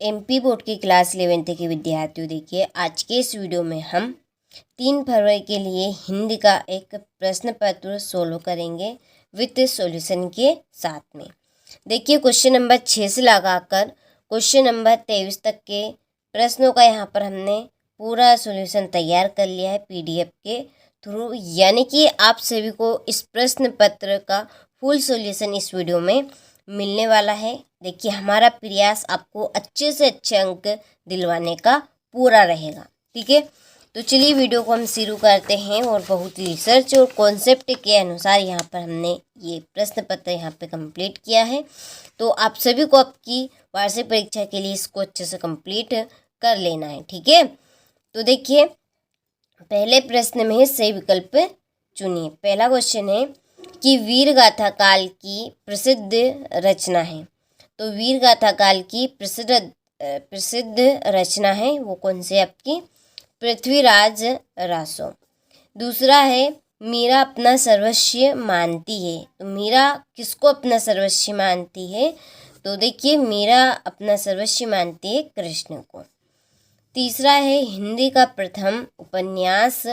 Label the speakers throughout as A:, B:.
A: MP board की class 11th के विद्यार्थियों, देखिए आज के इस वीडियो में हम 3 फरवरी के लिए हिंदी का एक प्रश्न पत्र सोल्व करेंगे विथ सॉल्यूशन के साथ में। देखिए क्वेश्चन नंबर 6 से लगाकर क्वेश्चन नंबर 23 तक के प्रश्नों का यहाँ पर हमने पूरा सॉल्यूशन तैयार कर लिया है पीडीएफ के थ्रू, यानी कि आप सभी को इस प्रश्न पत्र का फुल सॉल्यूशन इस वीडियो में मिलने वाला है। देखिए हमारा प्रयास आपको अच्छे से अच्छे अंक दिलवाने का पूरा रहेगा, ठीक है। तो चलिए वीडियो को हम शुरू करते हैं और बहुत रिसर्च और कॉन्सेप्ट के अनुसार यहाँ पर हमने ये प्रश्न पत्र यहाँ पे कंप्लीट किया है। तो आप सभी को आपकी वार्षिक परीक्षा के लिए इसको अच्छे से कंप्लीट कर लेना है, ठीक है। तो देखिए पहले प्रश्न में सही विकल्प चुनिए। पहला क्वेश्चन है कि वीर गाथा काल की प्रसिद्ध रचना है। तो वीर गाथा काल की प्रसिद्ध रचना है वो कौन सी आपकी? पृथ्वीराज रासो। दूसरा है मीरा अपना सर्वस्व मानती है। तो मीरा किसको अपना सर्वस्व मानती है? तो देखिए मीरा अपना सर्वस्व मानती है कृष्ण को। तीसरा है हिंदी का प्रथम उपन्यास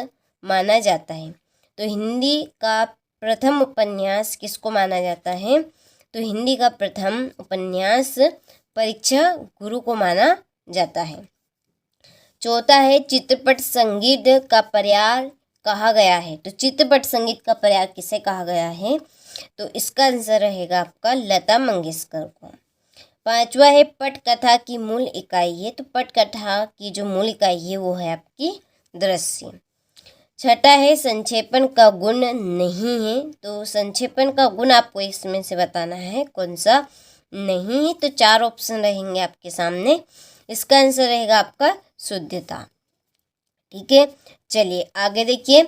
A: माना जाता है। तो हिंदी का प्रथम उपन्यास किसको माना जाता है? तो हिंदी का प्रथम उपन्यास परीक्षा गुरु को माना जाता है। चौथा है चित्रपट संगीत का पर्याय कहा गया है। तो चित्रपट संगीत का पर्याय किसे कहा गया है? तो इसका आंसर रहेगा आपका लता मंगेशकर को। पांचवा है पटकथा की मूल इकाई है। तो पटकथा की जो मूल इकाई है वो है आपकी दृश्य। छठा है संक्षेपण का गुण नहीं है। तो संक्षेपण का गुण आपको इसमें से बताना है कौन सा नहीं है। तो 4 ऑप्शन रहेंगे आपके सामने। इसका आंसर रहेगा आपका शुद्धता, ठीक है। चलिए आगे देखिए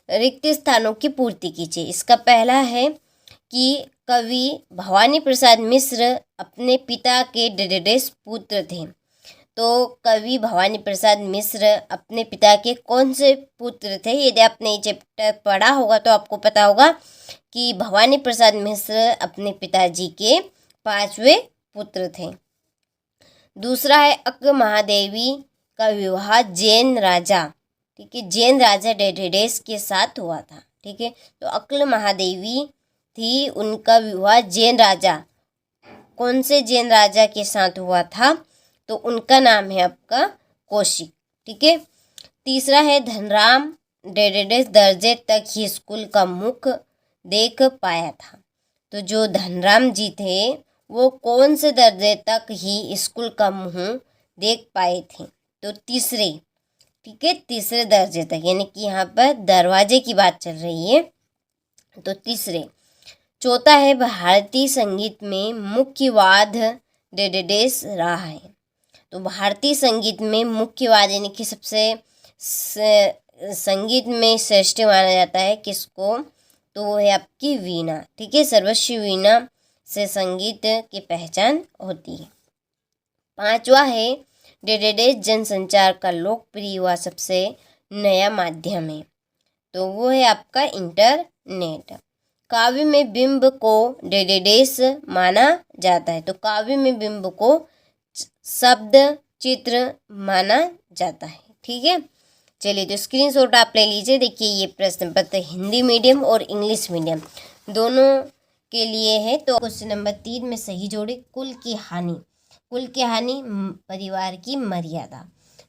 A: रिक्त स्थानों की पूर्ति कीजिए। इसका पहला है कि कवि भवानी प्रसाद मिश्र अपने पिता के डेडेडेस पुत्र थे। तो कवि भवानी प्रसाद मिश्र अपने पिता के कौन से पुत्र थे? यदि आपने ये चैप्टर पढ़ा होगा तो आपको पता होगा कि भवानी प्रसाद मिश्र अपने पिताजी के 5वें पुत्र थे। दूसरा है अक्क महादेवी का विवाह जैन राजा, ठीक है, जैन राजा डेडेडेस के साथ हुआ था, ठीक है। तो अक्ल महादेवी थी, उनका विवाह जैन राजा, कौन से जैन राजा के साथ हुआ था? तो उनका नाम है आपका कौशिक, ठीक है। तीसरा है धनराम डेडेडेस दर्जे तक ही स्कूल का मुख देख पाया था। तो जो धनराम जी थे वो कौन से दर्जे तक ही स्कूल का मुंह देख पाए थे? तो तीसरे, ठीक है, तीसरे दर्जे तक, यानी कि यहाँ पर दरवाजे की बात चल रही है, तो तीसरे। चौथा है भारतीय संगीत में मुख्य वाद्य डेडेडेस रहा है। तो भारतीय संगीत में मुख्य वाद्य यानी कि सबसे संगीत में श्रेष्ठ माना जाता है किसको? तो वो है आपकी वीणा, ठीक है। सर्वस्व वीणा से संगीत की पहचान होती है। पांचवा है डेडेडेस जनसंचार का लोकप्रिय हुआ सबसे नया माध्यम है। तो वो है आपका इंटरनेट। काव्य में बिंब को डेडेडेस माना जाता है। तो काव्य में बिंब को शब्द चित्र माना जाता है, ठीक है। चलिए तो स्क्रीनशॉट आप ले लीजिए। देखिए ये प्रश्न पत्र हिंदी मीडियम और इंग्लिश मीडियम दोनों के लिए है। तो क्वेश्चन नंबर 3 में सही जोड़े कुल की हानि। कुल की हानि परिवार की मर्यादा।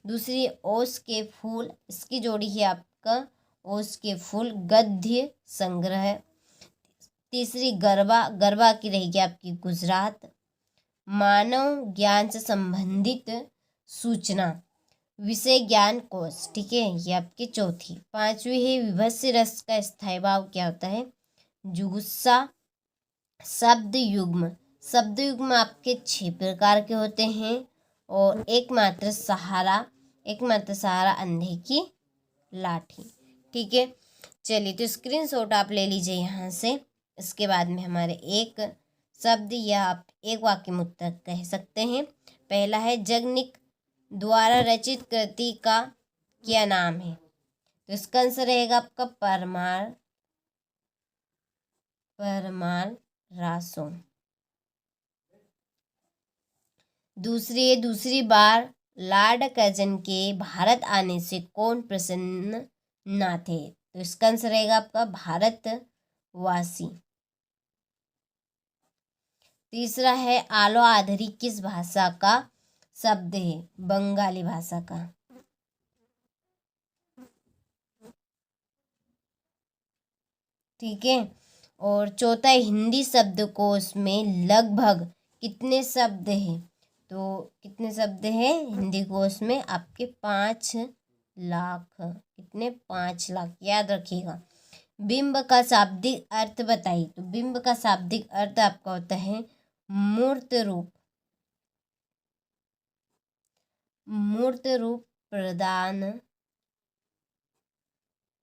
A: दूसरी ओस के फूल, इसकी जोड़ी है आपका ओस के फूल गद्य संग्रह। तीसरी गरबा, गरबा की रहेगी आपकी गुजरात। मानव ज्ञान से संबंधित सूचना विषय ज्ञान कोश, ठीक है, ये आपकी चौथी। पांचवी है विभत्स रस का स्थायी भाव क्या होता है? जुगुस्सा। शब्द युग्म, शब्द युग्म आपके 6 प्रकार के होते हैं। और एकमात्र सहारा, एकमात्र सहारा अंधे की लाठी, ठीक है। चलिए तो स्क्रीनशॉट आप ले लीजिए यहाँ से। इसके बाद में हमारे एक शब्द या आप एक वाक्य में उत्तर कह सकते हैं। पहला है जगनिक द्वारा रचित कृति का क्या नाम है? तो इसका आंसर रहेगा आपका परमार रासो। दूसरी बार लॉर्ड कर्जन के भारत आने से कौन प्रसन्न ना थे? तो इसका आंसर रहेगा आपका भारतवासी। तीसरा है आलो आधरी किस भाषा का शब्द है? बंगाली भाषा का। ठीक है। और चौथा हिंदी शब्दकोश में लगभग कितने शब्द हैं? तो कितने शब्द हैं हिंदी कोश में? आपके 5,00,000। कितने? 5,00,000, याद रखिएगा। बिंब का शाब्दिक अर्थ बताइए। तो बिंब का शाब्दिक अर्थ आपका होता है मूर्त रूप। मूर्त रूप प्रदान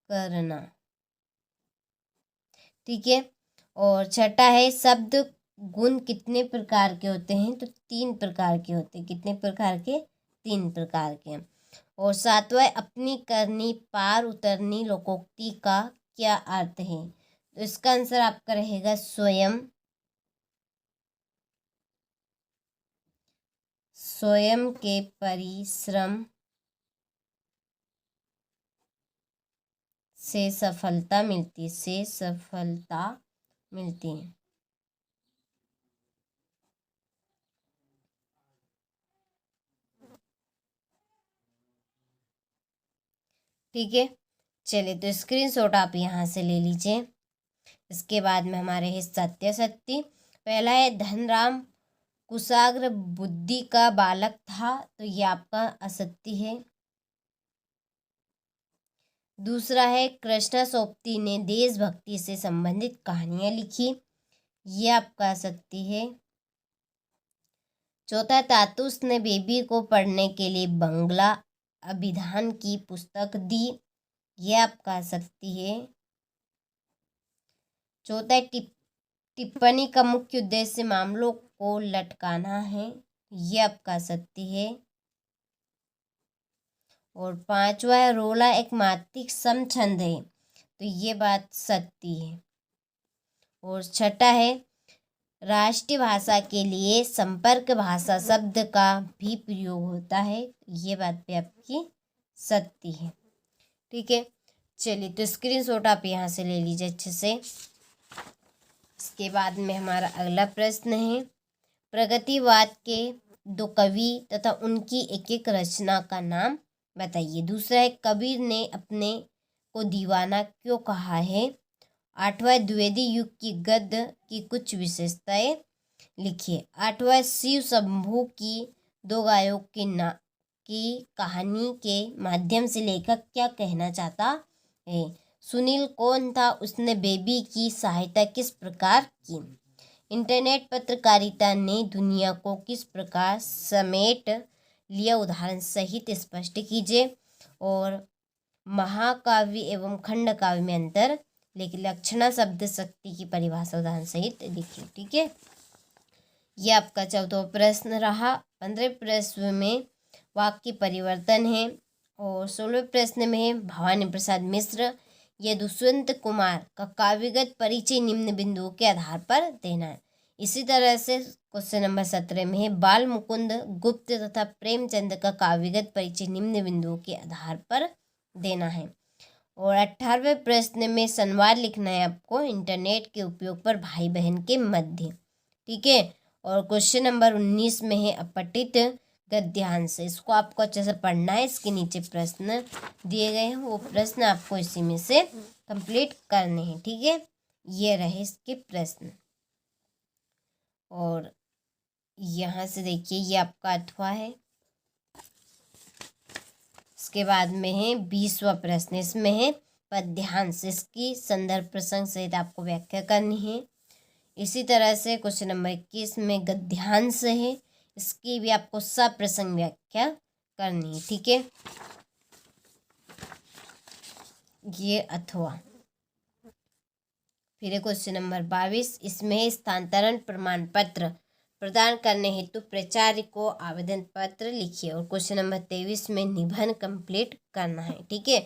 A: करना। ठीक है। और छठा है शब्द गुण कितने प्रकार के होते हैं? तो 3 प्रकार के होते हैं। कितने प्रकार के? 3 प्रकार के। और सातवां अपनी करनी पार उतरनी लोकोक्ति का क्या अर्थ है? तो इसका आंसर आपका रहेगा स्वयं। स्वयं के परिश्रम से सफलता मिलती है। ठीक है। चलिए, तो स्क्रीनशॉट आप यहाँ से ले लीजिए। इसके बाद में हमारे हैं सत्य। पहला है धनराम कुशाग्र बुद्धि का बालक था, तो ये आपका असत्य है। दूसरा है कृष्णा सोपती ने देशभक्ति से संबंधित कहानियां लिखी, ये आपका सत्य है। चौथा तातुस ने बेबी को पढ़ने के लिए बंगला अभिधान की पुस्तक दी, ये आपका सत्य है। चौथा टिप्पणी का मुख्य उद्देश्य मामलों को लटकाना है, ये आपका सत्य है। और पांचवा है रोला एक मात्रिक समछंद है, तो ये बात सत्य है। और छठा है राष्ट्रीय भाषा के लिए संपर्क भाषा शब्द का भी प्रयोग होता है, ये बात भी आपकी सत्य है। ठीक है। चलिए, तो स्क्रीनशॉट आप यहाँ से ले लीजिए अच्छे से। इसके बाद में हमारा अगला प्रश्न है प्रगतिवाद के 2 कवि तथा उनकी एक रचना का नाम बताइए। दूसरा है कबीर ने अपने को दीवाना क्यों कहा है। आठवां द्विवेदी युग की गद्य की कुछ विशेषताएं लिखिए। आठवां शिव शंभू की 2 गायों की कहानी के माध्यम से लेखक क्या कहना चाहता है। सुनील कौन था, उसने बेबी की सहायता किस प्रकार की। इंटरनेट पत्रकारिता ने दुनिया को किस प्रकार समेट लिया, उदाहरण सहित स्पष्ट कीजिए। और महाकाव्य एवं खंड काव्य में अंतर लिखिए। लक्षणा शब्द शक्ति की परिभाषा उदाहरण सहित लिखिए। ठीक है। यह आपका 14वां प्रश्न रहा। 15वें प्रश्न में वाक्य परिवर्तन है। और 16वें प्रश्न में है भवानी प्रसाद मिश्र या दुष्यंत कुमार का काव्यगत परिचय निम्न बिंदुओं के आधार पर देना है। इसी तरह से क्वेश्चन नंबर 17 में है बाल मुकुंद गुप्त तथा प्रेमचंद का काव्यगत परिचय निम्न बिंदुओं के आधार पर देना है। और 18वें प्रश्न में संवाद लिखना है आपको इंटरनेट के उपयोग पर भाई बहन के मध्य। ठीक है। और क्वेश्चन नंबर 19 में है अपठित गद्यांश, इसको आपको अच्छे से पढ़ना है। इसके नीचे प्रश्न दिए गए हैं, वो प्रश्न आपको इसी में से कंप्लीट करने हैं। ठीक है। ये रहे इसके प्रश्न। और यहाँ से देखिए ये आपका अथवा है। इसके बाद में है 20वां प्रश्न, इसमें है पद्यांश, इसकी संदर्भ प्रसंग सहित आपको व्याख्या करनी है। इसी तरह से क्वेश्चन नंबर 21 में गद्यांश है, इसकी भी आपको सप्रसंग व्याख्या करनी है। ठीक है। ये अथवा। फिर क्वेश्चन नंबर 22, इसमें स्थानांतरण प्रमाण पत्र प्रदान करने हेतु प्राचार्य को आवेदन पत्र लिखिए। और क्वेश्चन नंबर 23 में निबंध कंप्लीट करना है। ठीक है।